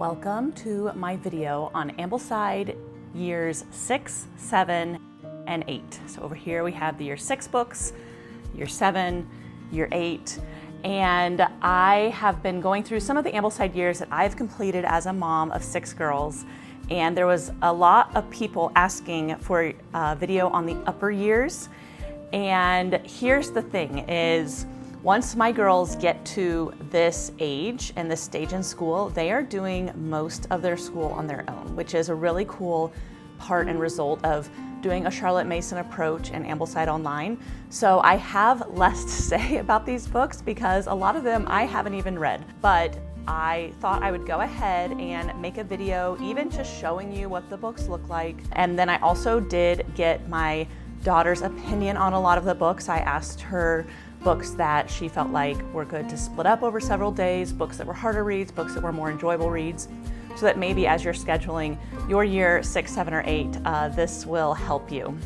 Welcome to my video on Ambleside years 6, 7, and 8. So over here we have the year 6 books, year 7, year 8, and I have been going through some of the Ambleside years that I've completed as a mom of 6 girls, and there was a lot of people asking for a video on the upper years. And here's the thing is, once my girls get to this age and this stage in school, they are doing most of their school on their own, which is a really cool part and result of doing a Charlotte Mason approach and Ambleside Online. So I have less to say about these books because a lot of them I haven't even read, but I thought I would go ahead and make a video even just showing you what the books look like. And then I also did get my daughter's opinion on a lot of the books. I asked her books that she felt like were good to split up over several days, books that were harder reads, books that were more enjoyable reads, so that maybe as you're scheduling your year 6, 7, or 8, this will help you.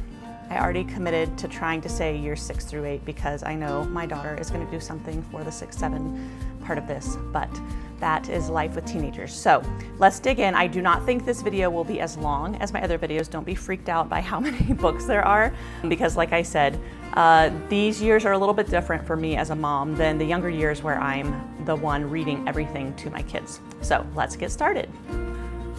I already committed to trying to say year 6 through 8 because I know my daughter is going to do something for the 6, 7 part of this, but that is life with teenagers. So let's dig in. I do not think this video will be as long as my other videos. Don't be freaked out by how many books there are, because like I said, these years are a little bit different for me as a mom than the younger years where I'm the one reading everything to my kids. So let's get started.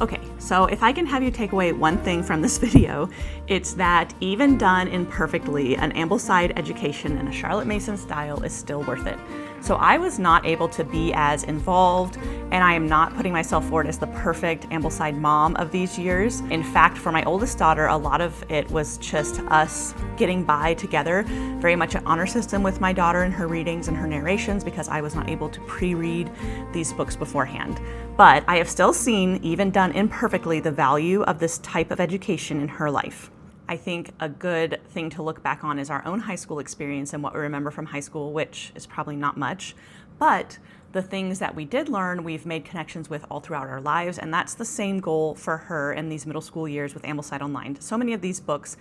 Okay, so if I can have you take away one thing from this video, it's that even done imperfectly, an Ambleside education in a Charlotte Mason style is still worth it. So I was not able to be as involved, and I am not putting myself forward as the perfect Ambleside mom of these years. In fact, for my oldest daughter, a lot of it was just us getting by together, very much an honor system with my daughter and her readings and her narrations because I was not able to pre-read these books beforehand. But I have still seen, even done imperfectly, the value of this type of education in her life. I think a good thing to look back on is our own high school experience and what we remember from high school, which is probably not much, but the things that we did learn, we've made connections with all throughout our lives, and that's the same goal for her in these middle school years with Ambleside Online. So many of these books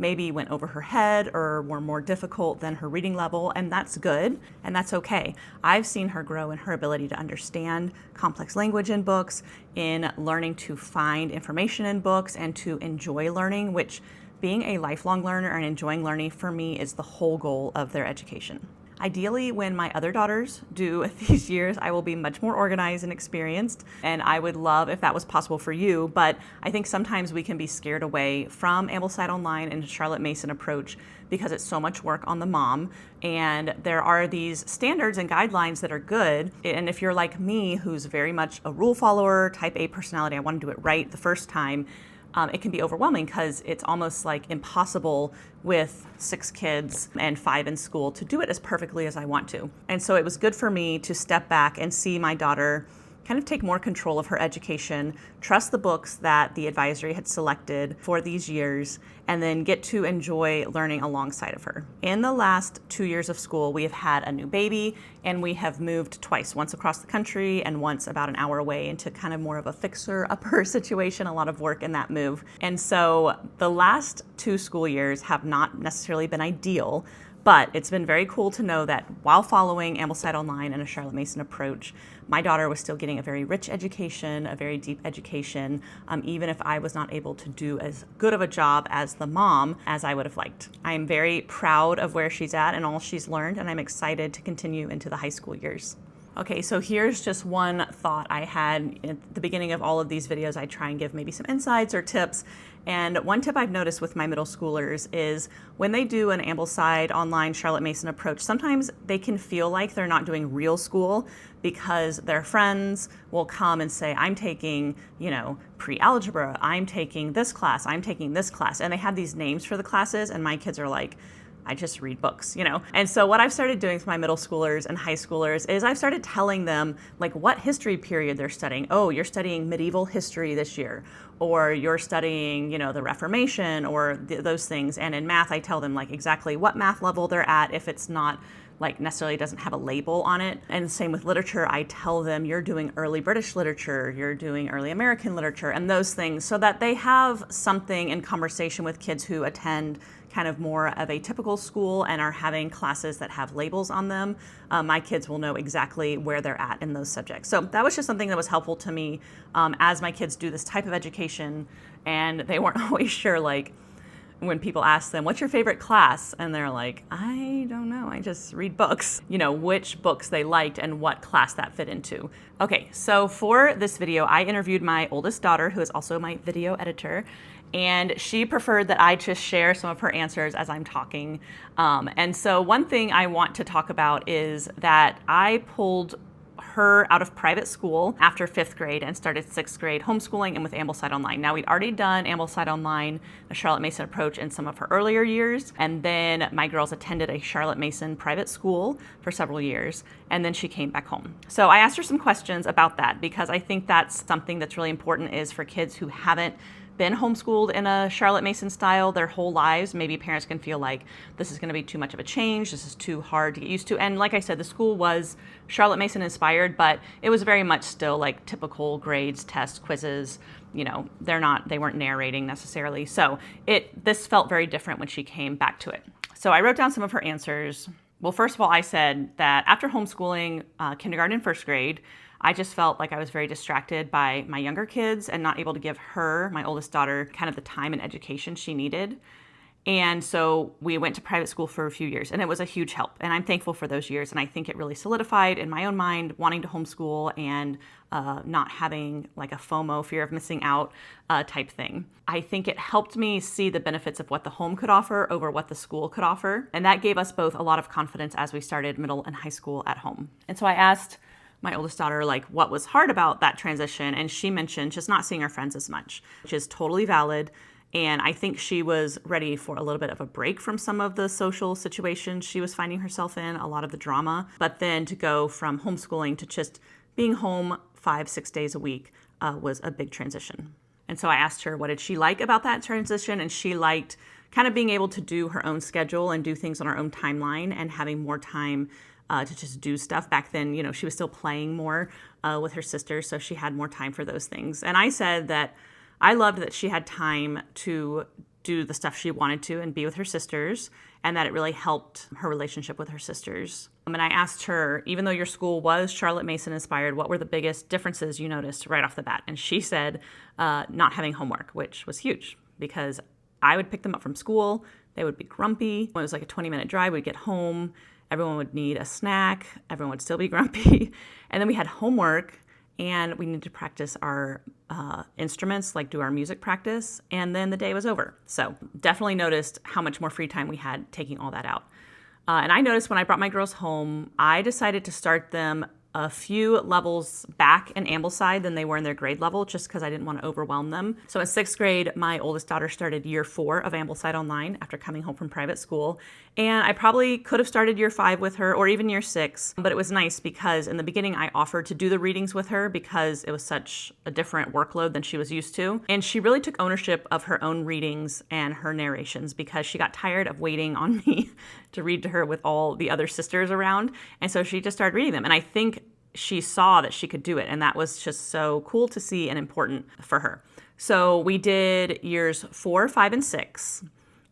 maybe went over her head or were more difficult than her reading level, and that's good, and that's okay. I've seen her grow in her ability to understand complex language in books, in learning to find information in books, and to enjoy learning, which being a lifelong learner and enjoying learning for me is the whole goal of their education. Ideally, when my other daughters do these years, I will be much more organized and experienced, and I would love if that was possible for you, but I think sometimes we can be scared away from Ambleside Online and Charlotte Mason approach because it's so much work on the mom, and there are these standards and guidelines that are good, and if you're like me, who's very much a rule follower, type A personality, I want to do it right the first time, it can be overwhelming because it's almost like impossible with 6 kids and 5 in school to do it as perfectly as I want to. And so it was good for me to step back and see my daughter kind of take more control of her education, trust the books that the advisory had selected for these years, and then get to enjoy learning alongside of her. In the last 2 years of school, we have had a new baby, and we have moved twice, once across the country and once about an hour away into kind of more of a fixer-upper situation, a lot of work in that move. And so the last 2 school years have not necessarily been ideal, but it's been very cool to know that while following Ambleside Online and a Charlotte Mason approach, my daughter was still getting a very rich education, a very deep education, even if I was not able to do as good of a job as the mom as I would have liked. I'm very proud of where she's at and all she's learned, and I'm excited to continue into the high school years. Okay, so here's just one thought I had at the beginning of all of these videos. I try and give maybe some insights or tips. And one tip I've noticed with my middle schoolers is when they do an Ambleside Online Charlotte Mason approach, sometimes they can feel like they're not doing real school because their friends will come and say, I'm taking, pre-algebra, I'm taking this class, I'm taking this class. And they have these names for the classes, and my kids are like, I just read books, And so what I've started doing with my middle schoolers and high schoolers is I've started telling them like what history period they're studying. Oh, you're studying medieval history this year, or you're studying, the Reformation or those things. And in math, I tell them like exactly what math level they're at if it's not like necessarily doesn't have a label on it. And same with literature, I tell them you're doing early British literature, you're doing early American literature, and those things so that they have something in conversation with kids who attend kind of more of a typical school and are having classes that have labels on them, my kids will know exactly where they're at in those subjects. So that was just something that was helpful to me as my kids do this type of education, and they weren't always sure, like, when people ask them, what's your favorite class? And they're like, I don't know, I just read books. You know, which books they liked and what class that fit into. Okay, so for this video, I interviewed my oldest daughter, who is also my video editor, and she preferred that I just share some of her answers as I'm talking. And so one thing I want to talk about is that I pulled her out of private school after 5th grade and started 6th grade homeschooling and with Ambleside Online. Now, we'd already done Ambleside Online, a Charlotte Mason approach, in some of her earlier years, and then my girls attended a Charlotte Mason private school for several years, and then she came back home. So I asked her some questions about that because I think that's something that's really important, is for kids who haven't been homeschooled in a Charlotte Mason style their whole lives. Maybe parents can feel like this is going to be too much of a change, this is too hard to get used to. And like I said, the school was Charlotte Mason inspired, but it was very much still like typical grades, tests, quizzes. You know, they weren't narrating necessarily. So this felt very different when she came back to it. So I wrote down some of her answers. Well, first of all, I said that after homeschooling kindergarten and 1st grade, I just felt like I was very distracted by my younger kids and not able to give her, my oldest daughter, kind of the time and education she needed. And so we went to private school for a few years, and it was a huge help. And I'm thankful for those years. And I think it really solidified in my own mind wanting to homeschool and not having like a FOMO, fear of missing out type thing. I think it helped me see the benefits of what the home could offer over what the school could offer. And that gave us both a lot of confidence as we started middle and high school at home. And so I asked my oldest daughter, like, what was hard about that transition? And she mentioned just not seeing her friends as much, which is totally valid. And I think she was ready for a little bit of a break from some of the social situations she was finding herself in, a lot of the drama. But then to go from homeschooling to just being home 5-6 days a week was a big transition. And so I asked her, what did she like about that transition? And she liked kind of being able to do her own schedule and do things on her own timeline and having more time to just do stuff. Back then, you know, she was still playing more with her sisters, so she had more time for those things. And I said that I loved that she had time to do the stuff she wanted to and be with her sisters, and that it really helped her relationship with her sisters. And I asked her, even though your school was Charlotte Mason inspired, what were the biggest differences you noticed right off the bat? And she said not having homework, which was huge because I would pick them up from school. They would be grumpy. When it was like a 20-minute drive, we'd get home. Everyone would need a snack. Everyone would still be grumpy. And then we had homework, and we needed to practice our instruments, like do our music practice. And then the day was over. So definitely noticed how much more free time we had taking all that out. And I noticed when I brought my girls home, I decided to start them a few levels back in Ambleside than they were in their grade level, just because I didn't want to overwhelm them. So in 6th grade, my oldest daughter started year 4 of Ambleside Online after coming home from private school. And I probably could have started year 5 with her, or even year 6, but it was nice because in the beginning I offered to do the readings with her because it was such a different workload than she was used to. And she really took ownership of her own readings and her narrations because she got tired of waiting on me to read to her with all the other sisters around. And so she just started reading them. And I think she saw that she could do it. And that was just so cool to see and important for her. So we did years 4, 5, and 6.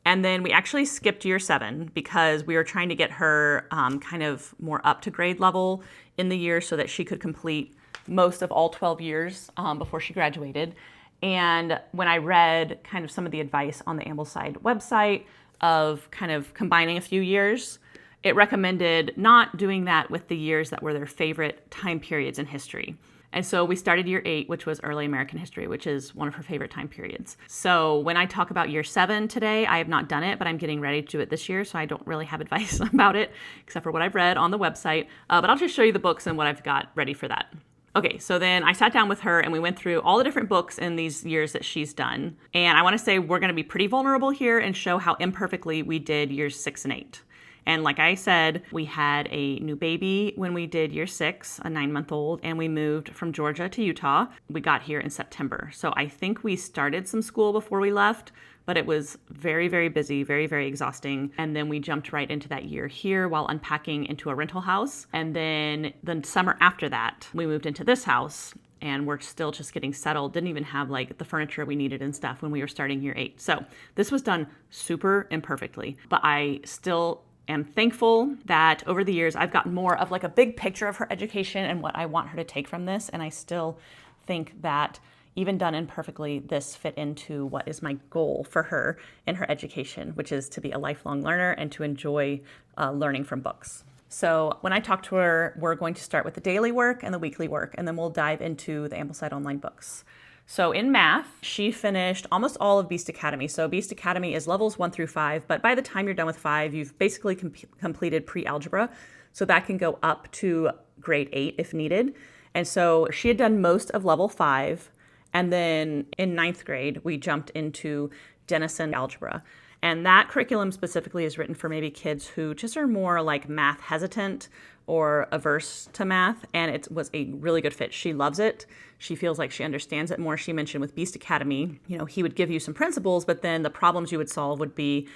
And then we actually skipped year 7 because we were trying to get her kind of more up to grade level in the year so that she could complete most of all 12 years before she graduated. And when I read kind of some of the advice on the Ambleside website of kind of combining a few years, it recommended not doing that with the years that were their favorite time periods in history. And so we started year 8, which was early American history, which is one of her favorite time periods. So when I talk about year 7 today, I have not done it, but I'm getting ready to do it this year. So I don't really have advice about it, except for what I've read on the website. But I'll just show you the books and what I've got ready for that. Okay, so then I sat down with her and we went through all the different books in these years that she's done. And I want to say we're going to be pretty vulnerable here and show how imperfectly we did years 6 and 8. And like I said, we had a new baby when we did year 6, a 9-month-old, and we moved from Georgia to Utah. We got here in September. So I think we started some school before we left, but it was very, very busy, very, very exhausting. And then we jumped right into that year here while unpacking into a rental house. And then the summer after that, we moved into this house. and we're still just getting settled. Didn't even have like the furniture we needed and stuff when we were starting year 8. So this was done super imperfectly, but I still am thankful that over the years I've gotten more of like a big picture of her education and what I want her to take from this. And I still think that even done imperfectly, this fit into what is my goal for her in her education, which is to be a lifelong learner and to enjoy learning from books. So when I talk to her, we're going to start with the daily work and the weekly work, and then we'll dive into the Ambleside Online books. So in math, she finished almost all of Beast Academy. So Beast Academy is levels 1 through 5, but by the time you're done with 5, you've basically completed pre-algebra. So that can go up to grade 8 if needed. And so she had done most of level 5. And then in 9th grade, we jumped into Denison algebra. And that curriculum specifically is written for maybe kids who just are more like math hesitant or averse to math. And it was a really good fit. She loves it. She feels like she understands it more. She mentioned with Beast Academy, he would give you some principles, but then the problems you would solve would be,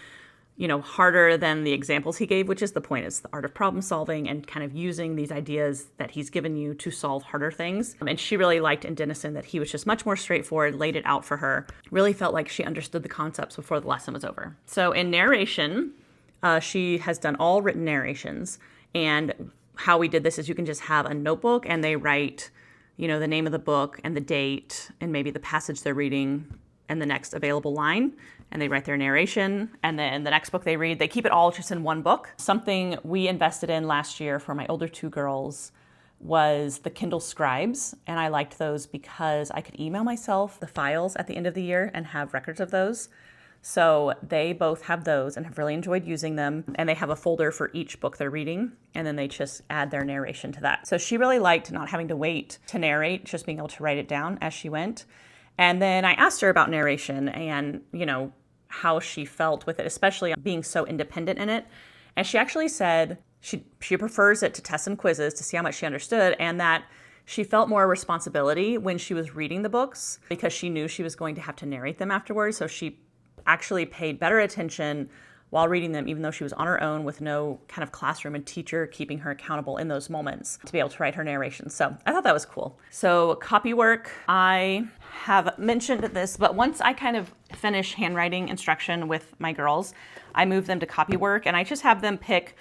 harder than the examples he gave, which is the point. It's the art of problem solving and kind of using these ideas that he's given you to solve harder things. And she really liked in Denison that he was just much more straightforward, laid it out for her, really felt like she understood the concepts before the lesson was over. So in narration, she has done all written narrations. And how we did this is you can just have a notebook and they write, the name of the book and the date and maybe the passage they're reading and the next available line, and they write their narration, and then the next book they read, they keep it all just in one book. Something we invested in last year for my older 2 girls was the Kindle Scribes, and I liked those because I could email myself the files at the end of the year and have records of those. So they both have those and have really enjoyed using them, and they have a folder for each book they're reading, and then they just add their narration to that. So she really liked not having to wait to narrate, just being able to write it down as she went. And then I asked her about narration and, how she felt with it, especially being so independent in it. And she actually said she prefers it to tests and quizzes to see how much she understood, and that she felt more responsibility when she was reading the books because she knew she was going to have to narrate them afterwards. So she actually paid better attention while reading them, even though she was on her own with no kind of classroom and teacher keeping her accountable in those moments to be able to write her narration. So I thought that was cool. So Copywork, I have mentioned this, but once I kind of finish handwriting instruction with my girls, I move them to Copywork, and I just have them pick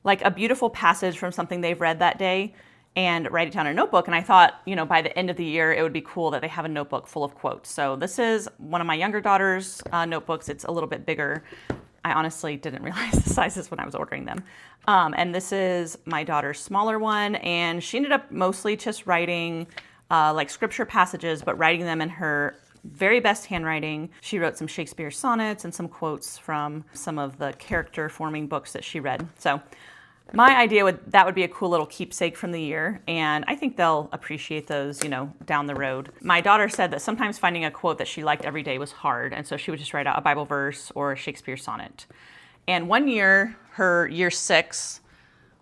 like a beautiful passage from something they've read that day and write it down in a notebook. And I thought, by the end of the year, it would be cool that they have a notebook full of quotes. So this is one of my younger daughter's notebooks. It's a little bit bigger. I honestly didn't realize the sizes when I was ordering them. And this is my daughter's smaller one, and she ended up mostly just writing like scripture passages, but writing them in her very best handwriting. She wrote some Shakespeare sonnets and some quotes from some of the character forming books that she read. So my idea would be a cool little keepsake from the year, and I think they'll appreciate those, down the road. My daughter said that sometimes finding a quote that she liked every day was hard, and so she would just write out a Bible verse or a Shakespeare sonnet. And one year, her year 6,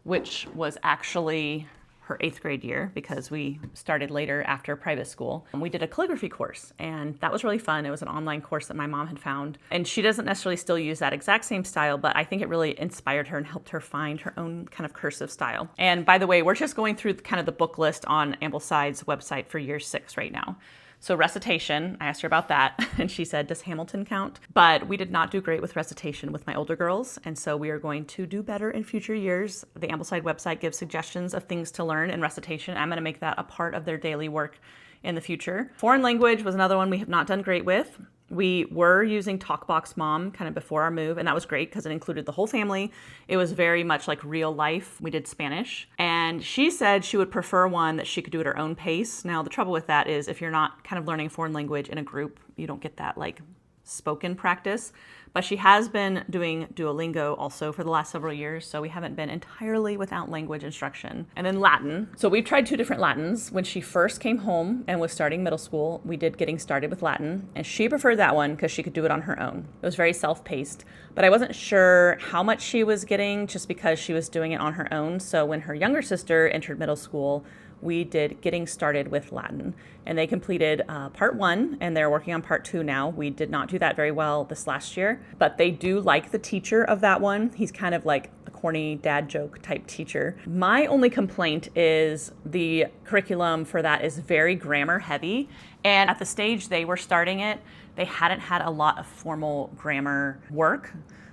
which was actually her 8th grade year because we started later after private school, we did a calligraphy course, and that was really fun. It was an online course that my mom had found, and she doesn't necessarily still use that exact same style, but I think it really inspired her and helped her find her own kind of cursive style. And by the way, we're just going through kind of the book list on Ambleside's website for year 6 right now. So recitation, I asked her about that, and she said, does Hamilton count? But we did not do great with recitation with my older girls, and so we are going to do better in future years. The Ambleside website gives suggestions of things to learn in recitation. I'm going to make that a part of their daily work in the future. Foreign language was another one we have not done great with. We were using TalkBox Mom kind of before our move, and that was great because it included the whole family. It was very much like real life. We did Spanish, and she said she would prefer one that she could do at her own pace. Now, the trouble with that is if you're not kind of learning a foreign language in a group, you don't get that like spoken practice. But she has been doing Duolingo also for the last several years, so we haven't been entirely without language instruction. And then Latin. So we've tried 2 different Latins. When she first came home and was starting middle school, we did Getting Started with Latin, and she preferred that one because she could do it on her own. It was very self-paced, but I wasn't sure how much she was getting just because she was doing it on her own. So when her younger sister entered middle school, we did Getting Started with Latin. And they completed part 1, and they're working on part 2 now. We did not do that very well this last year, but they do like the teacher of that one. He's kind of like a corny dad joke type teacher. My only complaint is the curriculum for that is very grammar heavy. And at the stage they were starting it, they hadn't had a lot of formal grammar work.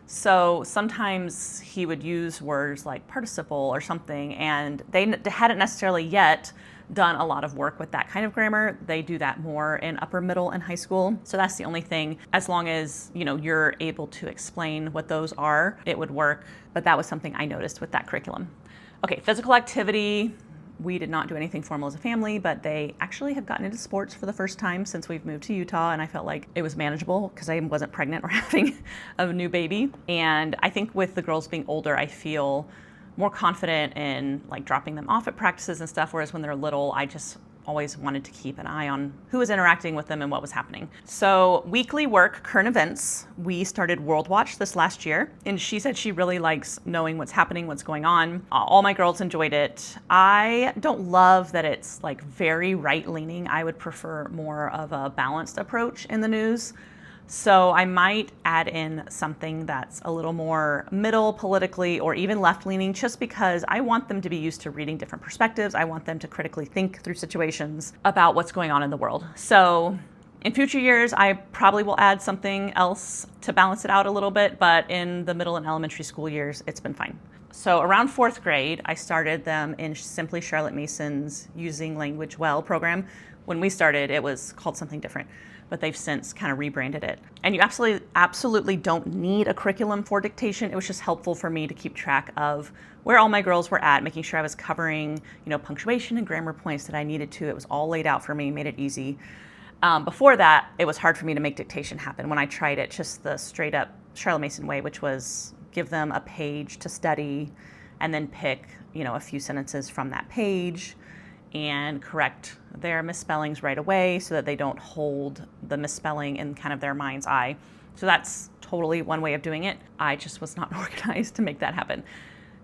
So sometimes he would use words like participle or something, and they hadn't necessarily yet done a lot of work with that kind of grammar. They do that more in upper, middle, and high school. So that's the only thing. As long as, you're able to explain what those are, it would work. But that was something I noticed with that curriculum. Okay, physical activity. We did not do anything formal as a family, but they actually have gotten into sports for the first time since we've moved to Utah, and I felt like it was manageable because I wasn't pregnant or having a new baby. And I think with the girls being older, I feel more confident in like dropping them off at practices and stuff, whereas when they're little, I just always wanted to keep an eye on who was interacting with them and what was happening. So weekly work, current events, we started World Watch this last year, and she said she really likes knowing what's happening, what's going on. All my girls enjoyed it. I don't love that it's like very right-leaning. I would prefer more of a balanced approach in the news. So I might add in something that's a little more middle politically or even left-leaning, just because I want them to be used to reading different perspectives. I want them to critically think through situations about what's going on in the world. So in future years, I probably will add something else to balance it out a little bit, but in the middle and elementary school years, it's been fine. So around 4th grade, I started them in Simply Charlotte Mason's Using Language Well program. When we started, it was called something different, but they've since kind of rebranded it. And you absolutely don't need a curriculum for dictation. It was just helpful for me to keep track of where all my girls were at, making sure I was covering, punctuation and grammar points that I needed to. It was all laid out for me, made it easy. Before that, it was hard for me to make dictation happen when I tried it just the straight up Charlotte Mason way, which was give them a page to study and then pick, a few sentences from that page and correct their misspellings right away so that they don't hold the misspelling in kind of their mind's eye. So that's totally one way of doing it. I just was not organized to make that happen.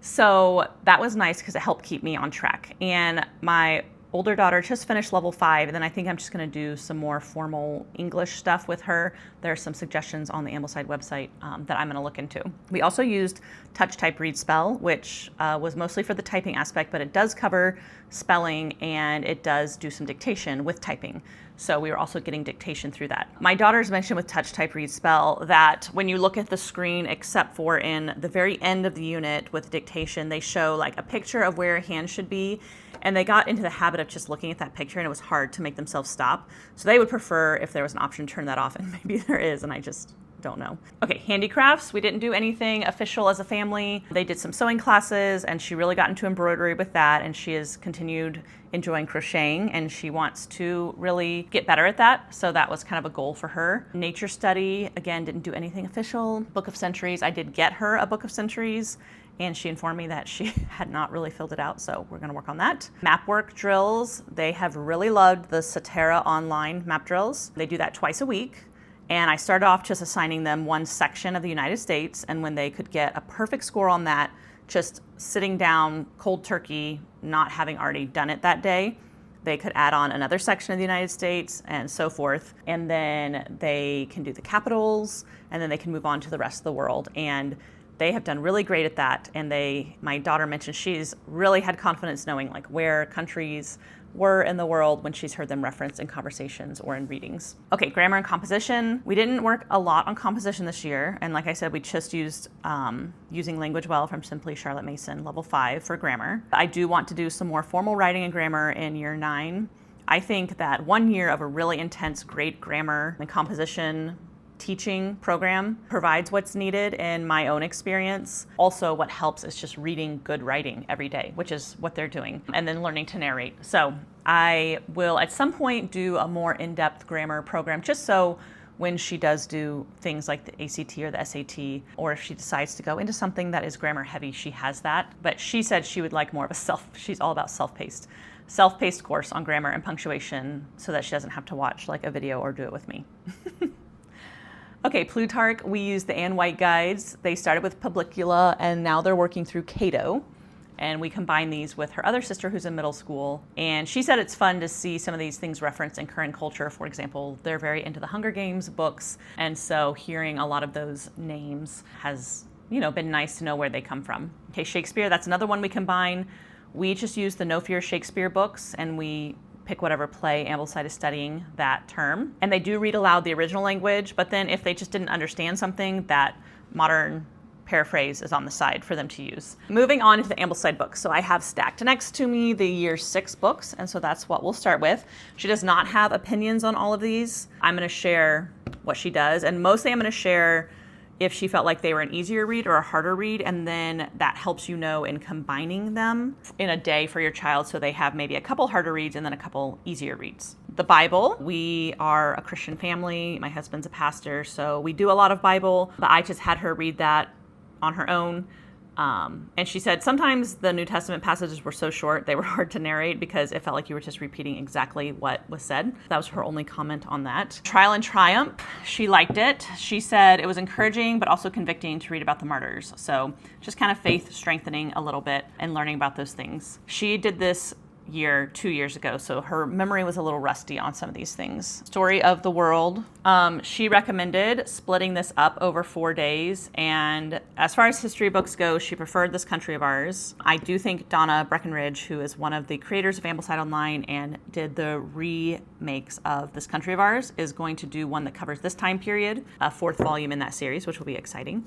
So that was nice because it helped keep me on track. And my older daughter just finished level 5, and then I think I'm just going to do some more formal English stuff with her. There are some suggestions on the Ambleside website that I'm going to look into. We also used Touch Type Read Spell, which was mostly for the typing aspect, but it does cover spelling and it does do some dictation with typing. So we were also getting dictation through that. My daughters mentioned with Touch Type Read Spell that when you look at the screen, except for in the very end of the unit with dictation, they show like a picture of where a hand should be. And they got into the habit of just looking at that picture, and it was hard to make themselves stop. So they would prefer if there was an option to turn that off, and maybe there is, and I just don't know. Okay, Handicrafts. We didn't do anything official as a family. They did some sewing classes, and she really got into embroidery with that, and she has continued enjoying crocheting, and she wants to really get better at that. So that was kind of a goal for her. Nature study, again, didn't do anything official. Book of Centuries, I did get her a Book of Centuries, and she informed me that she had not really filled it out, so we're gonna work on that. Map work drills, they have really loved the Copywork Online map drills. They do that twice a week, and I started off just assigning them one section of the United States, and when they could get a perfect score on that, just sitting down cold turkey, not having already done it that day, they could add on another section of the United States and so forth, and then they can do the capitals, and then they can move on to the rest of the world. And they have done really great at that, and my daughter mentioned she's really had confidence knowing like where countries were in the world when she's heard them referenced in conversations or in readings. Okay, grammar and composition. We didn't work a lot on composition this year, and like I said, we just used Using Language Well from Simply Charlotte Mason, level 5 for grammar. I do want to do some more formal writing and grammar in year 9. I think that 1 year of a really intense, great grammar and composition teaching program provides what's needed in my own experience. Also, what helps is just reading good writing every day, which is what they're doing, and then learning to narrate. So I will at some point do a more in-depth grammar program, just so when she does do things like the ACT or the SAT, or if she decides to go into something that is grammar heavy, she has that. But she said she would like more of a she's all about self-paced course on grammar and punctuation, so that she doesn't have to watch like a video or do it with me. Okay, Plutarch, we use the Ann White guides. They started with Publicula, and now they're working through Cato. And we combine these with her other sister who's in middle school. And she said it's fun to see some of these things referenced in current culture. For example, they're very into the Hunger Games books. And so hearing a lot of those names has, been nice to know where they come from. Okay, Shakespeare, that's another one we combine. We just use the No Fear Shakespeare books, and we pick whatever play Ambleside is studying that term. And they do read aloud the original language, but then if they just didn't understand something, that modern paraphrase is on the side for them to use. Moving on to the Ambleside books. So I have stacked next to me the year 6 books, and so that's what we'll start with. She does not have opinions on all of these. I'm going to share what she does, and mostly I'm going to share if she felt like they were an easier read or a harder read, and then that helps you know in combining them in a day for your child so they have maybe a couple harder reads and then a couple easier reads. The Bible, we are a Christian family. My husband's a pastor, so we do a lot of Bible, but I just had her read that on her own. And she said sometimes the New Testament passages were so short, they were hard to narrate because it felt like you were just repeating exactly what was said. That was her only comment on that. Trial and Triumph, she liked it. She said it was encouraging, but also convicting to read about the martyrs. So just kind of faith strengthening a little bit and learning about those things. She did this 2 years ago, so her memory was a little rusty on some of these things. Story of the World. She recommended splitting this up over 4 days, and as far as history books go, she preferred This Country of Ours. I do think Donna Breckenridge, who is one of the creators of Ambleside Online and did the remakes of This Country of Ours, is going to do one that covers this time period, a 4th volume in that series, which will be exciting.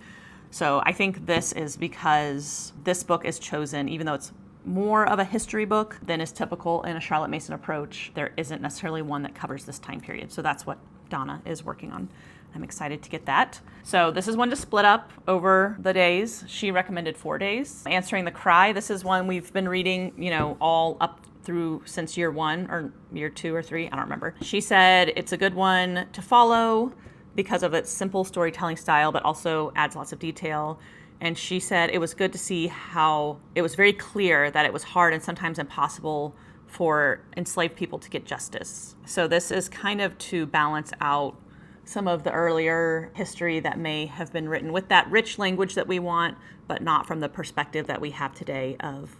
So I think this is because this book is chosen, even though it's more of a history book than is typical in a Charlotte Mason approach, there isn't necessarily one that covers this time period. So that's what Donna is working on. I'm excited to get that. So this is one to split up over the days. She recommended 4 days. Answering the Cry, this is one we've been reading, all up through since year 1 or year 2 or 3, I don't remember. She said it's a good one to follow because of its simple storytelling style, but also adds lots of detail. And she said it was good to see how it was very clear that it was hard and sometimes impossible for enslaved people to get justice. So this is kind of to balance out some of the earlier history that may have been written with that rich language that we want, but not from the perspective that we have today of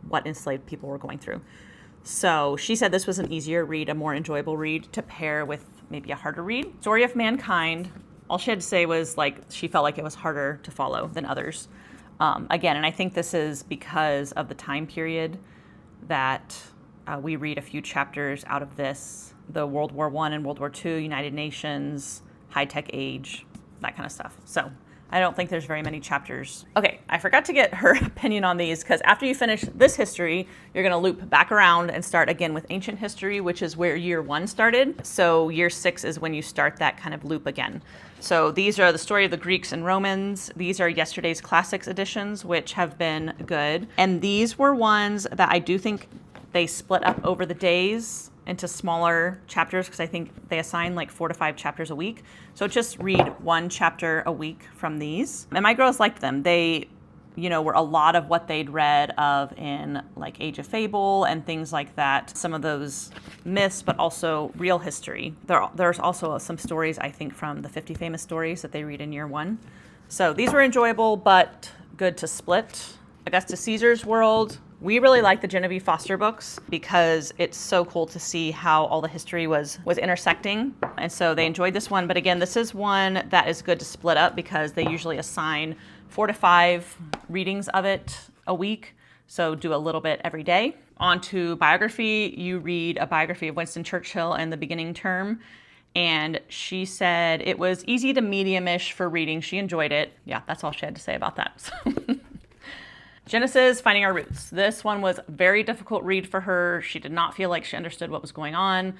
what enslaved people were going through. So she said this was an easier read, a more enjoyable read to pair with maybe a harder read. Story of Mankind. All she had to say was she felt like it was harder to follow than others. Again, and I think this is because of the time period that we read a few chapters out of this, the World War I and World War II, United Nations, high-tech age, that kind of stuff. So I don't think there's very many chapters. Okay, I forgot to get her opinion on these because after you finish this history, you're going to loop back around and start again with ancient history, which is where year 1 started. So year 6 is when you start that kind of loop again. So these are the story of the Greeks and Romans. These are yesterday's classics editions, which have been good. And these were ones that I do think they split up over the days into smaller chapters because I think they assign 4 to 5 chapters a week. So just read 1 chapter a week from these. And my girls liked them. They, were a lot of what they'd read of in Age of Fable and things like that. Some of those myths, but also real history. There's also some stories, I think, from the 50 Famous Stories that they read in year 1. So these were enjoyable, but good to split. Augustus Caesar's World. We really like the Genevieve Foster books because it's so cool to see how all the history was intersecting. And so they enjoyed this one. But again, this is one that is good to split up because they usually assign 4 to 5 readings of it a week. So do a little bit every day. On to biography. You read a biography of Winston Churchill in the beginning term. And she said it was easy to medium-ish for reading. She enjoyed it. Yeah, that's all she had to say about that. So. Genesis, Finding Our Roots. This one was a very difficult read for her. She did not feel like she understood what was going on.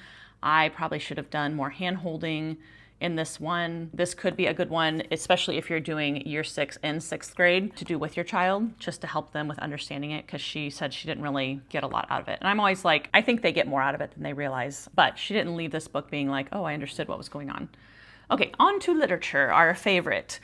I probably should have done more hand-holding in this one. This could be a good one, especially if you're doing year 6 and 6th grade to do with your child, just to help them with understanding it, because she said she didn't really get a lot out of it. And I'm always like, I think they get more out of it than they realize. But she didn't leave this book being like, oh, I understood what was going on. Okay, on to literature, our favorite.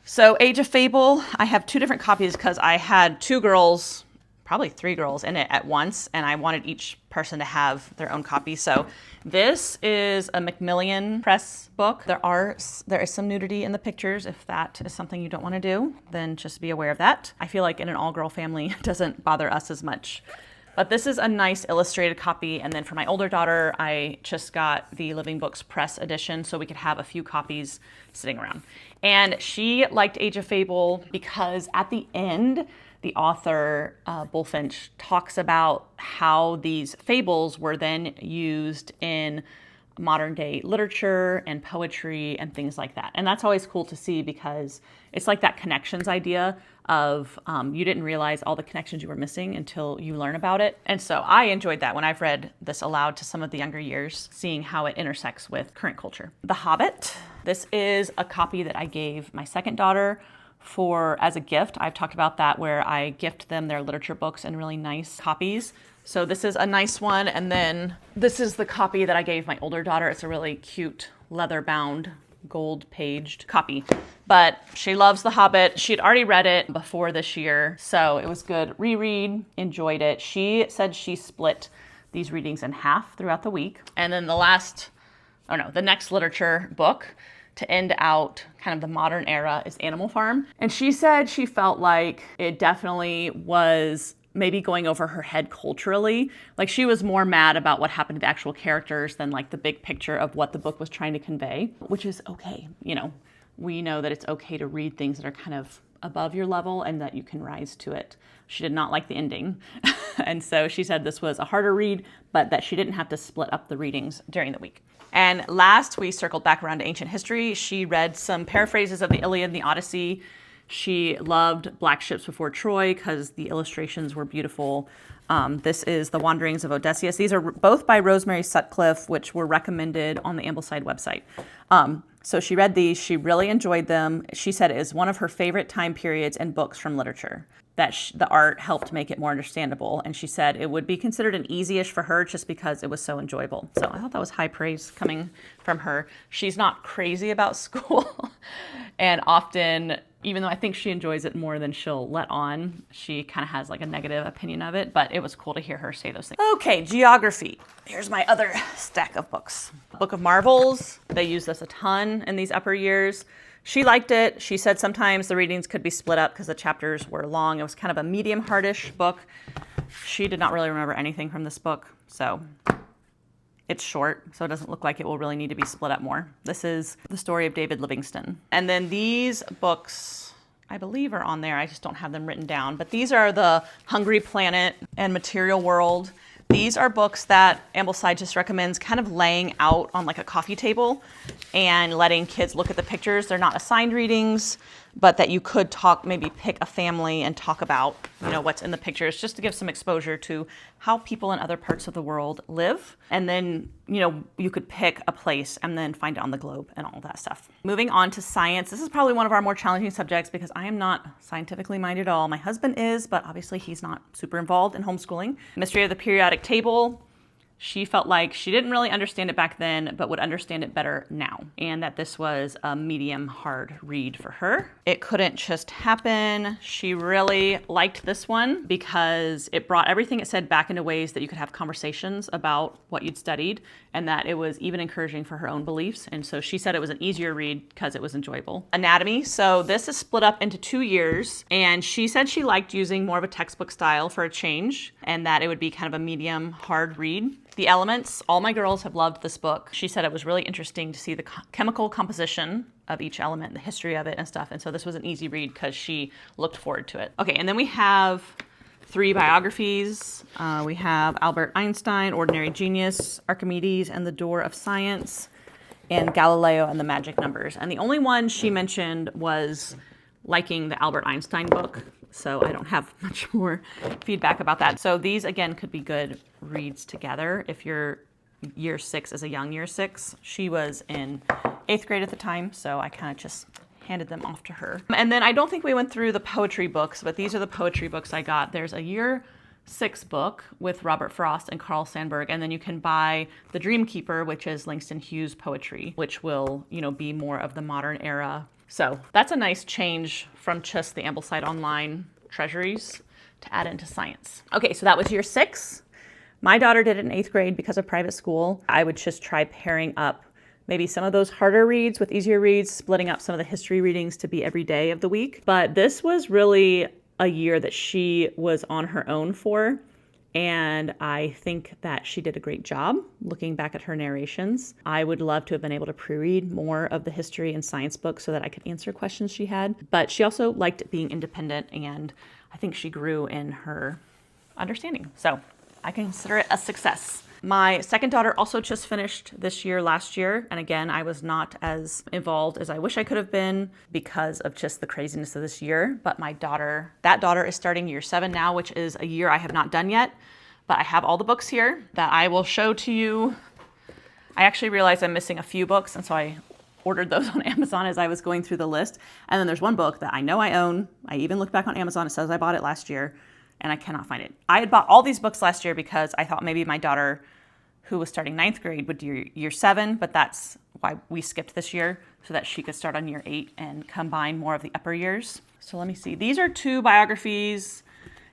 So Age of Fable, I have 2 different copies because I had 2 girls, probably 3 girls in it at once, and I wanted each person to have their own copy. So this is a Macmillan Press book. There is some nudity in the pictures. If that is something you don't want to do, then just be aware of that. I feel like in an all-girl family, it doesn't bother us as much. But this is a nice illustrated copy. And then for my older daughter, I just got the Living Books Press edition so we could have a few copies sitting around. And she liked Age of Fable because at the end, the author, Bulfinch, talks about how these fables were then used in modern day literature and poetry and things like that. And that's always cool to see because it's like that connections idea of you didn't realize all the connections you were missing until you learn about it. And so I enjoyed that when I've read this aloud to some of the younger years, seeing how it intersects with current culture. The Hobbit. This is a copy that I gave my second daughter as a gift. I've talked about that where I gift them their literature books in really nice copies. So this is a nice one. And then this is the copy that I gave my older daughter. It's a really cute leather-bound, gold-paged copy. But she loves The Hobbit. She'd already read it before this year, so it was good. Reread, enjoyed it. She said she split these readings in half throughout the week. And then the next literature book to end out kind of the modern era is Animal Farm. And she said she felt like it definitely was maybe going over her head culturally. Like she was more mad about what happened to the actual characters than like the big picture of what the book was trying to convey, which is okay. We know that it's okay to read things that are kind of above your level and that you can rise to it. She did not like the ending. And so she said this was a harder read, but that she didn't have to split up the readings during the week. And last, we circled back around to ancient history. She read some paraphrases of the Iliad and the Odyssey. She loved Black Ships Before Troy because the illustrations were beautiful. This is The Wanderings of Odysseus. These are both by Rosemary Sutcliffe, which were recommended on the Ambleside website. So she read these. She really enjoyed them. She said it is one of her favorite time periods in books from literature, that the art helped make it more understandable. And she said it would be considered an easy-ish for her just because it was so enjoyable. So I thought that was high praise coming from her. She's not crazy about school. And often, even though I think she enjoys it more than she'll let on, she kind of has like a negative opinion of it. But it was cool to hear her say those things. Okay, geography. Here's my other stack of books. Book of Marvels. They use this a ton in these upper years. She liked it. She said sometimes the readings could be split up because the chapters were long. It was kind of a medium hardish book. She did not really remember anything from this book. So it's short, so it doesn't look like it will really need to be split up more. This is the story of David Livingstone. And then these books, I believe, are on there. I just don't have them written down. But these are the Hungry Planet and Material World. These are books that Ambleside just recommends kind of laying out on like a coffee table and letting kids look at the pictures. They're not assigned readings, but that you could maybe pick a family and talk about, what's in the pictures, just to give some exposure to how people in other parts of the world live. And then, you could pick a place and then find it on the globe and all that stuff. Moving on to science. This is probably one of our more challenging subjects because I am not scientifically minded at all. My husband is, but obviously he's not super involved in homeschooling. Mystery of the Periodic Table. She felt like she didn't really understand it back then, but would understand it better now. And that this was a medium hard read for her. It couldn't just happen. She really liked this one because it brought everything it said back into ways that you could have conversations about what you'd studied, and that it was even encouraging for her own beliefs. And so she said it was an easier read because it was enjoyable. Anatomy. So this is split up into 2 years, and she said she liked using more of a textbook style for a change, and that it would be kind of a medium hard read. The Elements, all my girls have loved this book. She said it was really interesting to see the chemical composition of each element, the history of it and stuff. And so this was an easy read because she looked forward to it. Okay, and then we have 3 biographies. We have Albert Einstein, Ordinary Genius, Archimedes and the Door of Science, and Galileo and the Magic Numbers. And the only one she mentioned was liking the Albert Einstein book. So I don't have much more feedback about that. So these, again, could be good reads together if your year 6 is a young year 6. She was in 8th grade at the time, so I kind of just handed them off to her. And then I don't think we went through the poetry books, but these are the poetry books I got. There's a year 6 book with Robert Frost and Carl Sandburg, and then you can buy The Dreamkeeper, which is Langston Hughes poetry, which will, be more of the modern era. So that's a nice change from just the Ambleside Online treasuries to add into science. Okay, so that was year 6. My daughter did it in 8th grade because of private school. I would just try pairing up maybe some of those harder reads with easier reads, splitting up some of the history readings to be every day of the week. But this was really a year that she was on her own for. And I think that she did a great job looking back at her narrations. I would love to have been able to pre-read more of the history and science books so that I could answer questions she had. But she also liked being independent, and I think she grew in her understanding. So I consider it a success. My second daughter also just finished this year, last year. And again, I was not as involved as I wish I could have been because of just the craziness of this year. But that daughter is starting year 7 now, which is a year I have not done yet. But I have all the books here that I will show to you. I actually realized I'm missing a few books, and so I ordered those on Amazon as I was going through the list. And then there's one book that I know I own. I even looked back on Amazon. It says I bought it last year, and I cannot find it. I had bought all these books last year because I thought maybe my daughter, who was starting 9th grade, would do year 7, but that's why we skipped this year, so that she could start on year 8 and combine more of the upper years. So let me see. These are 2 biographies,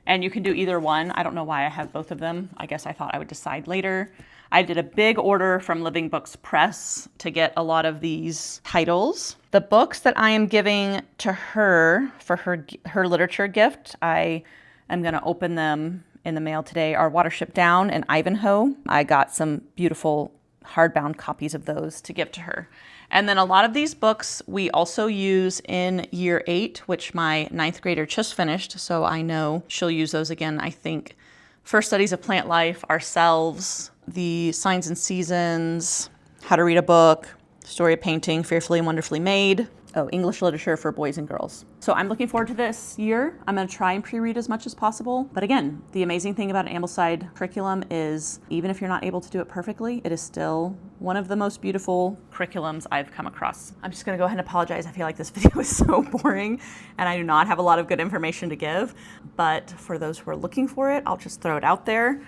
and you can do either one. I don't know why I have both of them. I guess I thought I would decide later. I did a big order from Living Books Press to get a lot of these titles. The books that I am giving to her for her literature gift, I am going to open them in the mail today, are Watership Down and Ivanhoe. I got some beautiful hardbound copies of those to give to her. And then a lot of these books we also use in year 8, which my 9th grader just finished, so I know she'll use those again. I think First Studies of Plant Life, Ourselves, the Signs and Seasons, How to Read a Book, Story of Painting, Fearfully and Wonderfully Made. Oh, English literature for boys and girls. So I'm looking forward to this year. I'm going to try and pre-read as much as possible. But again, the amazing thing about an Ambleside curriculum is even if you're not able to do it perfectly, it is still one of the most beautiful curriculums I've come across. I'm just going to go ahead and apologize. I feel like this video is so boring and I do not have a lot of good information to give. But for those who are looking for it, I'll just throw it out there.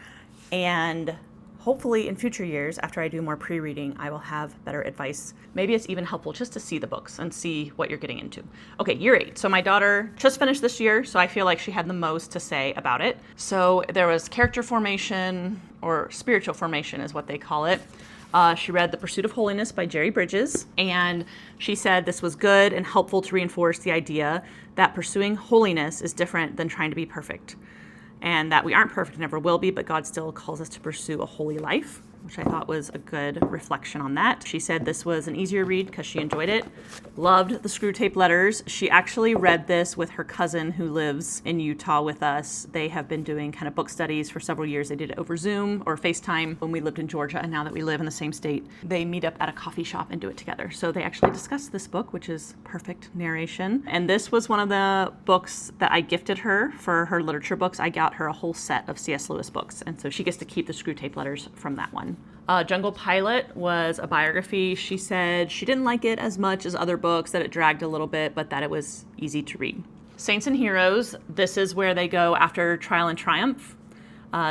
And hopefully in future years, after I do more pre-reading, I will have better advice. Maybe it's even helpful just to see the books and see what you're getting into. Okay, year 8. So my daughter just finished this year, so I feel like she had the most to say about it. So there was character formation, or spiritual formation is what they call it. She read The Pursuit of Holiness by Jerry Bridges, and she said this was good and helpful to reinforce the idea that pursuing holiness is different than trying to be perfect. And that we aren't perfect and never will be, but God still calls us to pursue a holy life, which I thought was a good reflection on that. She said this was an easier read because she enjoyed it. Loved the screw tape letters. She actually read this with her cousin who lives in Utah with us. They have been doing kind of book studies for several years. They did it over Zoom or FaceTime when we lived in Georgia, and now that we live in the same state, they meet up at a coffee shop and do it together. So they actually discussed this book, which is perfect narration. And this was one of the books that I gifted her for her literature books. I got her a whole set of C.S. Lewis books, and so she gets to keep the screw tape letters from that one. Jungle Pilot was a biography. She said she didn't like it as much as other books, that it dragged a little bit, but that it was easy to read. Saints and Heroes, this is where they go after Trial and Triumph.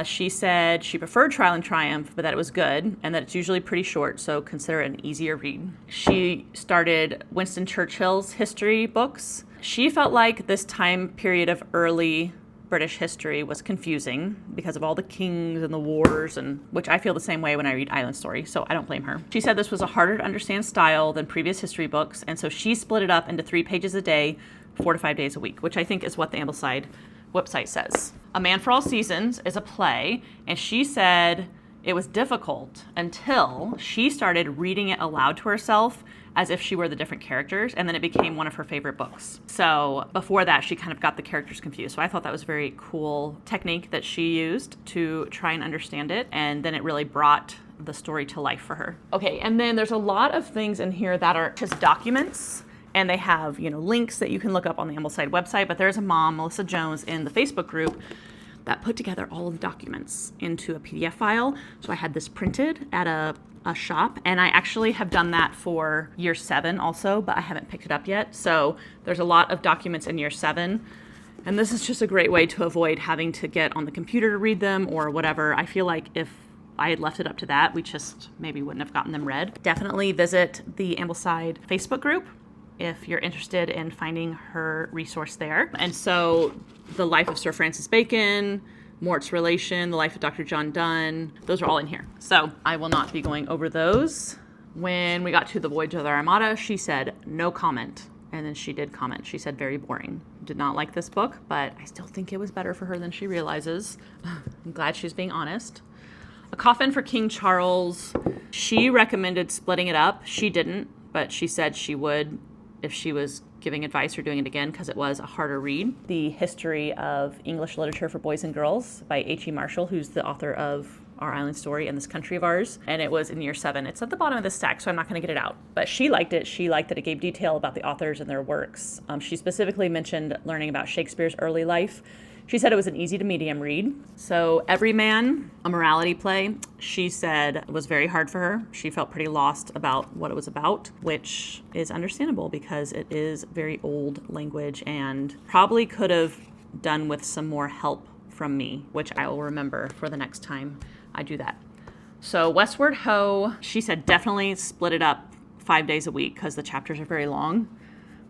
She said she preferred Trial and Triumph, but that it was good and that it's usually pretty short, so consider it an easier read. She started Winston Churchill's history books. She felt like this time period of early British history was confusing because of all the kings and the wars, and which I feel the same way when I read Island Story, so I don't blame her. She said this was a harder to understand style than previous history books, and so she split it up into 3 pages a day, 4 to 5 days a week, which I think is what the Ambleside website says. A Man for All Seasons is a play, and she said it was difficult until she started reading it aloud to herself as if she were the different characters, and then it became one of her favorite books. So before that, she kind of got the characters confused. So I thought that was a very cool technique that she used to try and understand it, and then it really brought the story to life for her. Okay, and then there's a lot of things in here that are just documents, and they have, links that you can look up on the Ambleside website, but there's a mom, Melissa Jones, in the Facebook group that put together all of the documents into a PDF file. So I had this printed at a shop, and I actually have done that for year 7 also, but I haven't picked it up yet. So there's a lot of documents in year 7, and this is just a great way to avoid having to get on the computer to read them or whatever. I feel like if I had left it up to that, we just maybe wouldn't have gotten them read. Definitely visit the Ambleside Facebook group if you're interested in finding her resource there. And so The Life of Sir Francis Bacon, Mort's Relation, The Life of Dr. John Donne. Those are all in here. So I will not be going over those. When we got to The Voyage of the Armada, she said no comment. And then she did comment. She said very boring. Did not like this book, but I still think it was better for her than she realizes. I'm glad she's being honest. A Coffin for King Charles. She recommended splitting it up. She didn't, but she said she would if she was giving advice or doing it again because it was a harder read. The History of English Literature for Boys and Girls by H.E. Marshall, who's the author of Our Island Story and This Country of Ours. And it was in year 7. It's at the bottom of the stack, so I'm not going to get it out. But she liked it. She liked that it gave detail about the authors and their works. She specifically mentioned learning about Shakespeare's early life. She said it was an easy to medium read. So Everyman, a morality play, she said it was very hard for her. She felt pretty lost about what it was about, which is understandable because it is very old language and probably could have done with some more help from me, which I will remember for the next time I do that. So Westward Ho, she said definitely split it up 5 days a week because the chapters are very long.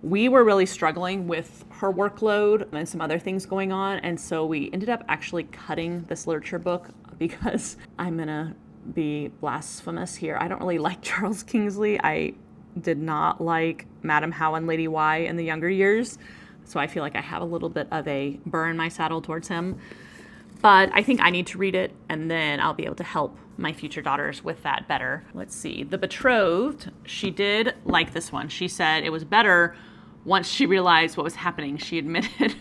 We were really struggling with her workload and some other things going on, and so we ended up actually cutting this literature book because I'm gonna be blasphemous here. I don't really like Charles Kingsley. I did not like Madam How and Lady Why in the younger years, so I feel like I have a little bit of a burr in my saddle towards him. But I think I need to read it, and then I'll be able to help my future daughters with that better. Let's see. The Betrothed, she did like this one. She said it was better once she realized what was happening. She admitted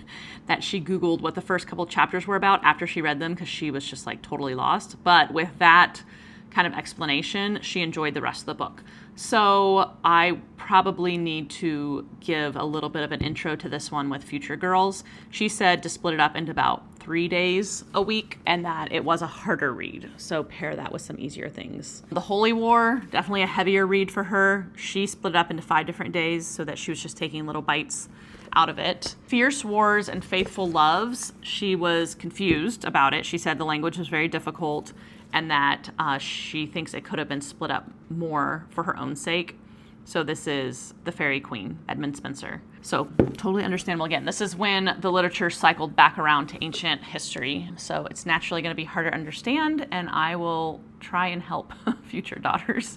that she Googled what the first couple chapters were about after she read them because she was just like totally lost. But with that kind of explanation, she enjoyed the rest of the book. So I probably need to give a little bit of an intro to this one with future girls. She said to split it up into about 3 days a week and that it was a harder read. So pair that with some easier things. The Holy War, definitely a heavier read for her. She split it up into 5 different days so that she was just taking little bites out of it. Fierce Wars and Faithful Loves, she was confused about it. She said the language was very difficult and that she thinks it could have been split up more for her own sake. So this is The Fairy Queen, Edmund Spenser. So totally understandable. Again, this is when the literature cycled back around to ancient history. So it's naturally going to be harder to understand, and I will try and help future daughters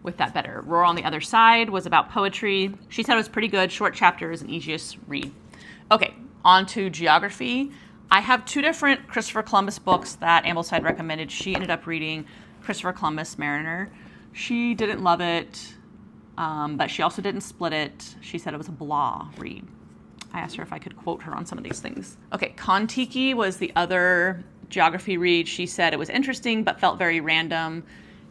with that better. Roar on the Other Side was about poetry. She said it was pretty good. Short chapters and easiest read. Okay, on to geography. I have 2 different Christopher Columbus books that Ambleside recommended. She ended up reading Christopher Columbus Mariner. She didn't love it, but she also didn't split it. She said it was a blah read. I asked her if I could quote her on some of these things. Okay, Kon-Tiki was the other geography read. She said it was interesting, but felt very random.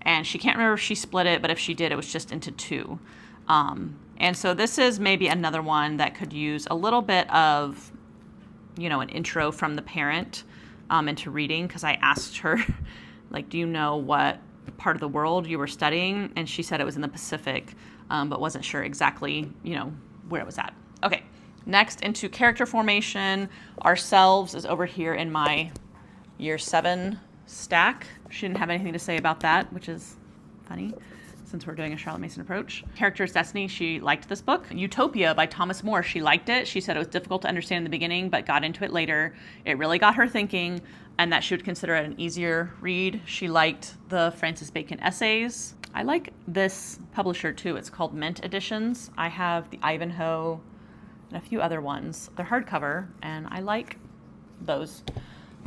And she can't remember if she split it, but if she did, it was just into 2. And so this is maybe another one that could use a little bit of, an intro from the parent into reading, because I asked her, like, do you know what part of the world you were studying? And she said it was in the Pacific, but wasn't sure exactly, where it was at. Okay, next into character formation. Ourselves is over here in my year 7 stack. She didn't have anything to say about that, which is funny since we're doing a Charlotte Mason approach. Character's Destiny, she liked this book. Utopia by Thomas More, she liked it. She said it was difficult to understand in the beginning, but got into it later. It really got her thinking, and that she would consider it an easier read. She liked the Francis Bacon essays. I like this publisher too. It's called Mint Editions. I have the Ivanhoe and a few other ones. They're hardcover, and I like those.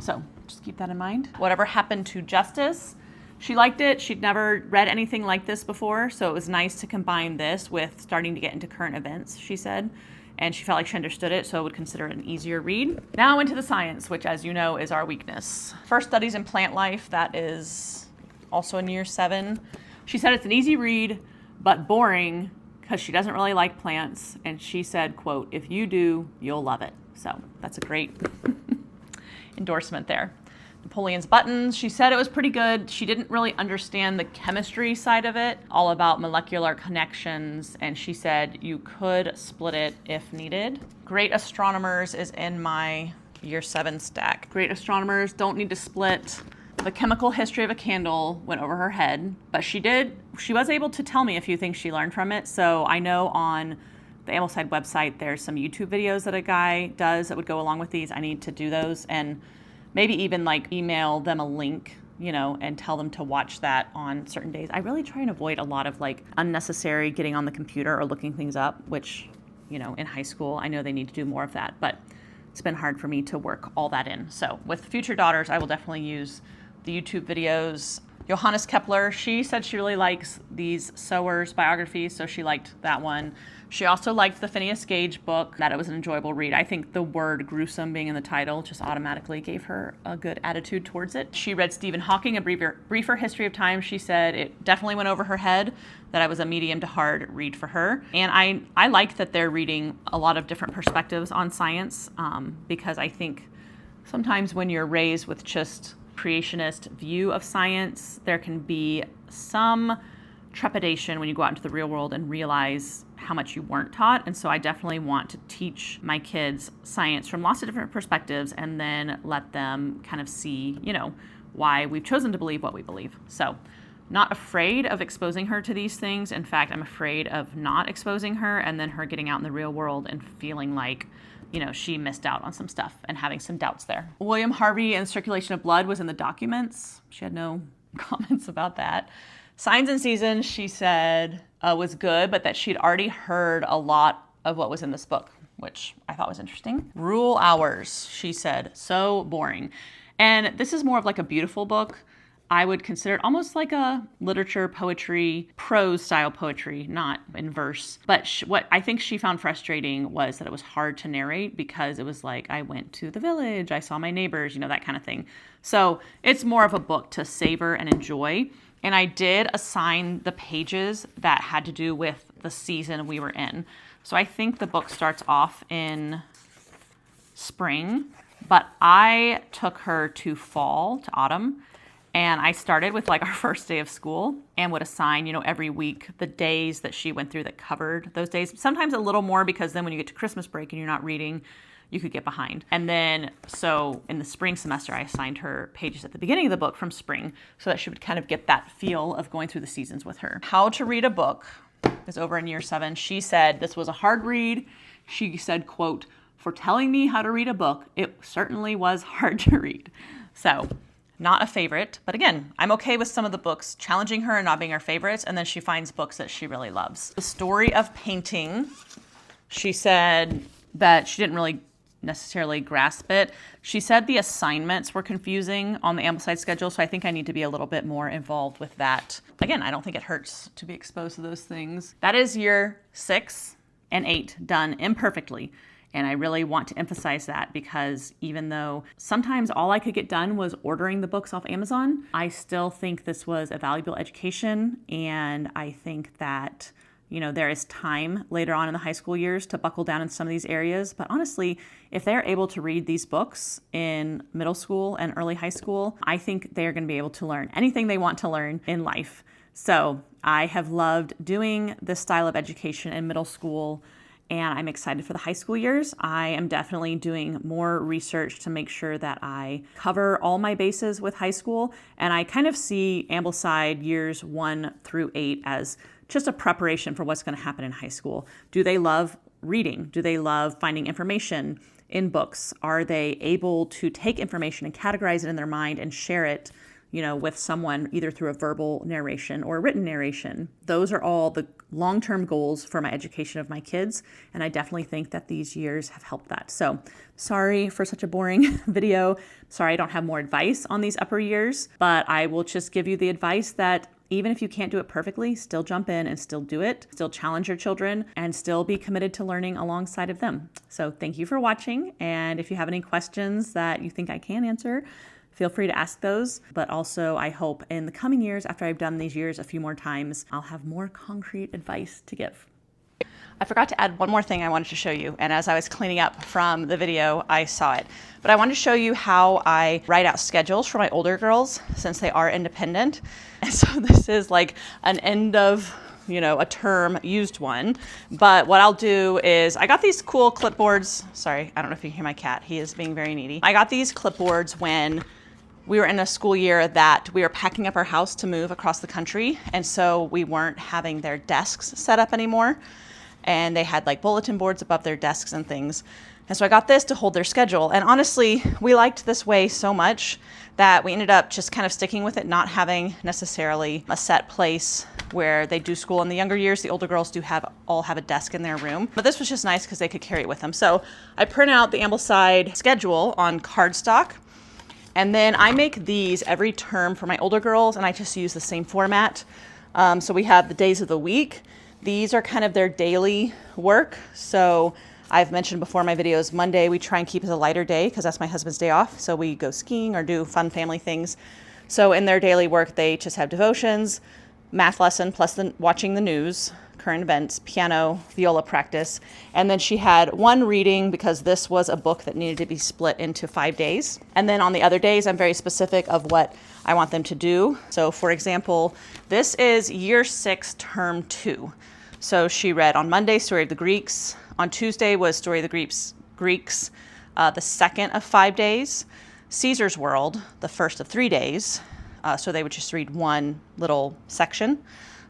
So just keep that in mind. Whatever Happened to Justice, she liked it. She'd never read anything like this before, so it was nice to combine this with starting to get into current events, she said. And she felt like she understood it, so I would consider it an easier read. Now into the science, which, as you know, is our weakness. First Studies in Plant Life, that is also in year 7. She said it's an easy read, but boring, because she doesn't really like plants. And she said, quote, if you do, you'll love it. So that's a great endorsement there. Napoleon's Buttons, she said it was pretty good. She didn't really understand the chemistry side of it, all about molecular connections, and she said you could split it if needed. Great Astronomers is in my year 7 stack. Great Astronomers, don't need to split. The Chemical History of a Candle went over her head, but she was able to tell me a few things she learned from it. So I know on the Ambleside website, there's some YouTube videos that a guy does that would go along with these. I need to do those and maybe even like email them a link, you know, and tell them to watch that on certain days. I really try and avoid a lot of like unnecessary getting on the computer or looking things up, which, you know, in high school, I know they need to do more of that, but it's been hard for me to work all that in. So with future daughters, I will definitely use the YouTube videos. Johannes Kepler, she said she really likes these sewers biographies, so she liked that one. She also liked the Phineas Gage book, that it was an enjoyable read. I think the word gruesome being in the title just automatically gave her a good attitude towards it. She read Stephen Hawking, A Briefer History of Time. She said it definitely went over her head, that it was a medium to hard read for her. And I liked that they're reading a lot of different perspectives on science, because I think sometimes when you're raised with just creationist view of science, there can be some trepidation when you go out into the real world and realize how much you weren't taught. And so I definitely want to teach my kids science from lots of different perspectives and then let them kind of see, you know, why we've chosen to believe what we believe. So not afraid of exposing her to these things. In fact, I'm afraid of not exposing her and then her getting out in the real world and feeling like, you know, she missed out on some stuff and having some doubts there. William Harvey and Circulation of Blood was in the documents. She had no comments about that. Signs and Seasons, she said, was good, but that she'd already heard a lot of what was in this book, which I thought was interesting. Rule Hours, she said, so boring. And this is more of like a beautiful book. I would consider it almost like a literature, poetry, prose style poetry, not in verse. But what I think she found frustrating was that it was hard to narrate because it was like, I went to the village, I saw my neighbors, you know, that kind of thing. So it's more of a book to savor and enjoy. And I did assign the pages that had to do with the season we were in. So I think the book starts off in spring, but I took her to fall, to autumn. And I started with like our first day of school and would assign, you know, every week the days that she went through that covered those days. Sometimes a little more because then when you get to Christmas break and you're not reading, you could get behind. And then, so in the spring semester, I assigned her pages at the beginning of the book from spring so that she would kind of get that feel of going through the seasons with her. How to Read a Book is over in year 7. She said this was a hard read. She said, quote, "For telling me how to read a book, it certainly was hard to read." So not a favorite, but again, I'm okay with some of the books challenging her and not being her favorites, and then she finds books that she really loves. The Story of Painting, she said that she didn't really necessarily grasp it. She said the assignments were confusing on the Ambleside schedule, so I think I need to be a little bit more involved with that. Again, I don't think it hurts to be exposed to those things. That is year 6 and 8 done imperfectly. And I really want to emphasize that because even though sometimes all I could get done was ordering the books off Amazon, I still think this was a valuable education. And I think that, you know, there is time later on in the high school years to buckle down in some of these areas. But honestly, if they're able to read these books in middle school and early high school, I think they're going to be able to learn anything they want to learn in life. So I have loved doing this style of education in middle school, and I'm excited for the high school years. I am definitely doing more research to make sure that I cover all my bases with high school. And I kind of see Ambleside years 1 through 8 as just a preparation for what's going to happen in high school. Do they love reading? Do they love finding information in books? Are they able to take information and categorize it in their mind and share it, you know, with someone either through a verbal narration or a written narration? Those are all the long-term goals for my education of my kids, and I definitely think that these years have helped that. So sorry for such a boring video. Sorry I don't have more advice on these upper years, but I will just give you the advice that even if you can't do it perfectly, still jump in and still do it, still challenge your children, and still be committed to learning alongside of them. So thank you for watching, and if you have any questions that you think I can answer, feel free to ask those. But also, I hope in the coming years, after I've done these years a few more times, I'll have more concrete advice to give. I forgot to add one more thing I wanted to show you, and as I was cleaning up from the video, I saw it. But I wanted to show you how I write out schedules for my older girls since they are independent. And so this is like an end of, you know, a term used one. But what I'll do is, I got these cool clipboards. Sorry, I don't know if you can hear my cat. He is being very needy. I got these clipboards when we were in a school year that we were packing up our house to move across the country. And so we weren't having their desks set up anymore. And they had like bulletin boards above their desks and things. And so I got this to hold their schedule. And honestly, we liked this way so much that we ended up just kind of sticking with it, not having necessarily a set place where they do school. In the younger years, the older girls do all have a desk in their room. But this was just nice because they could carry it with them. So I print out the Ambleside schedule on cardstock. And then I make these every term for my older girls, and I just use the same format. So we have the days of the week. These are kind of their daily work. So I've mentioned before in my videos, Monday we try and keep as a lighter day because that's my husband's day off. So we go skiing or do fun family things. So in their daily work, they just have devotions, math lesson, plus watching the news, current events, piano, viola practice. And then she had one reading because this was a book that needed to be split into 5 days. And then on the other days, I'm very specific of what I want them to do. So for example, this is year 6, term 2. So she read on Monday, Story of the Greeks. On Tuesday was Story of the Greeks, the second of 5 days. Caesar's World, the first of 3 days. So they would just read one little section.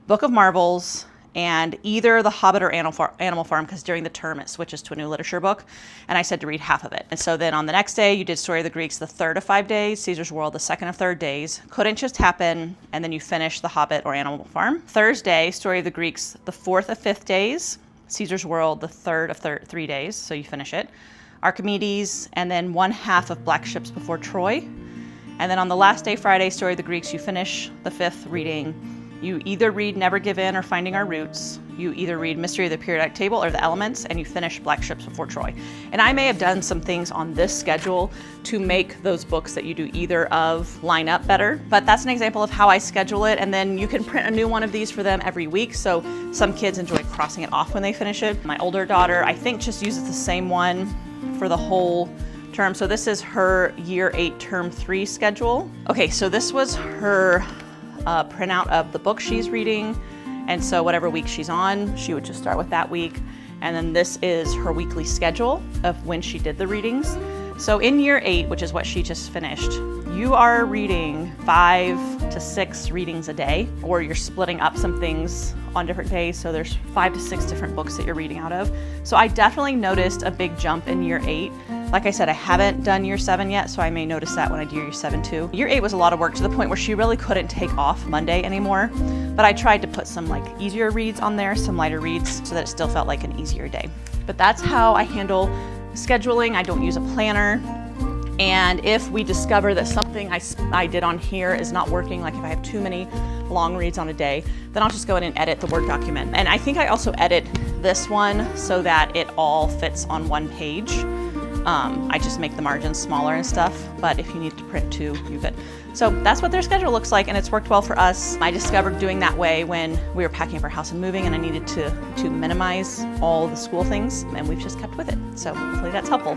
Book of Marvels, and either The Hobbit or Animal Farm, because during the term it switches to a new literature book. And I said to read half of it. And so then on the next day, you did Story of the Greeks, the third of 5 days, Caesar's World, the second of 3 days. Couldn't just happen. And then you finish The Hobbit or Animal Farm. Thursday, Story of the Greeks, the 4th of 5 days. Caesar's World, the third of 3 days, so you finish it. Archimedes, and then 1/2 of Black Ships Before Troy. And then on the last day, Friday, Story of the Greeks, you finish the 5th reading. You either read Never Give In or Finding Our Roots. You either read Mystery of the Periodic Table or The Elements, and you finish Black Ships Before Troy. And I may have done some things on this schedule to make those books that you do either of line up better, but that's an example of how I schedule it. And then you can print a new one of these for them every week. So some kids enjoy crossing it off when they finish it. My older daughter, I think, just uses the same one for the whole term. So this is her year 8, term 3 schedule. Okay, so this was her printout of the book she's reading. And so whatever week she's on, she would just start with that week. And then this is her weekly schedule of when she did the readings. So in year 8, which is what she just finished, you are reading 5 to 6 readings a day, or you're splitting up some things on different days. So there's 5 to 6 different books that you're reading out of. So I definitely noticed a big jump in year 8. Like I said, I haven't done year 7 yet, so I may notice that when I do year 7 too. Year 8 was a lot of work to the point where she really couldn't take off Monday anymore. But I tried to put some easier reads on there, some lighter reads, so that it still felt like an easier day. But that's how I handle scheduling. I don't use a planner. And if we discover that something I did on here is not working, like if I have too many long reads on a day, then I'll just go in and edit the Word document. And I think I also edit this one so that it all fits on one page. I just make the margins smaller and stuff, but if you need to print 2, you could. So that's what their schedule looks like, and it's worked well for us. I discovered doing that way when we were packing up our house and moving, and I needed to minimize all the school things, and we've just kept with it. So hopefully that's helpful.